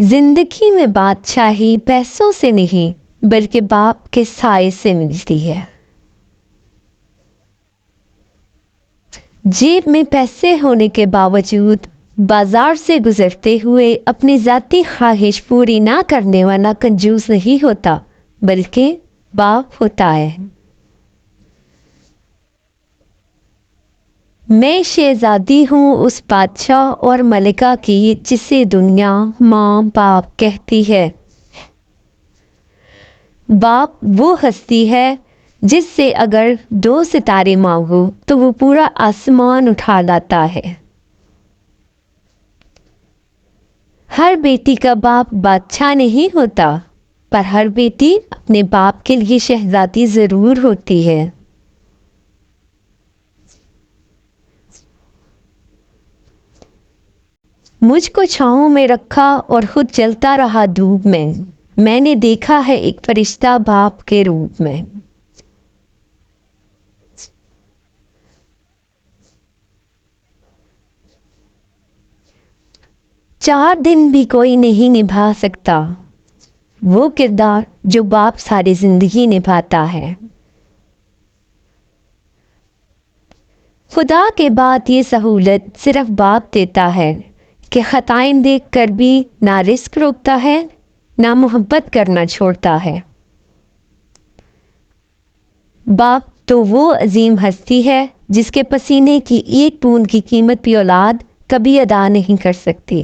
زندگی میں بادشاہی پیسوں سے نہیں بلکہ باپ کے سائے سے ملتی ہے۔ جیب میں پیسے ہونے کے باوجود بازار سے گزرتے ہوئے اپنی ذاتی خواہش پوری نہ کرنے والا کنجوس نہیں ہوتا بلکہ باپ ہوتا ہے۔ میں شہزادی ہوں اس بادشاہ اور ملکہ کی جسے دنیا ماں باپ کہتی ہے۔ باپ وہ ہستی ہے جس سے اگر 2 ستارے مانگو تو وہ پورا آسمان اٹھا لاتا ہے۔ ہر بیٹی کا باپ بادشاہ نہیں ہوتا، پر ہر بیٹی اپنے باپ کے لیے شہزادی ضرور ہوتی ہے۔ مجھ کو چھاؤں میں رکھا اور خود چلتا رہا دھوپ میں، میں نے دیکھا ہے ایک فرشتہ باپ کے روپ میں۔ چار دن بھی کوئی نہیں نبھا سکتا وہ کردار جو باپ ساری زندگی نبھاتا ہے۔ خدا کے بعد یہ سہولت صرف باپ دیتا ہے کہ خطائیں دیکھ کر بھی نہ رزق روکتا ہے نہ محبت کرنا چھوڑتا ہے۔ باپ تو وہ عظیم ہستی ہے جس کے پسینے کی ایک بوند کی قیمت بھی اولاد کبھی ادا نہیں کر سکتی۔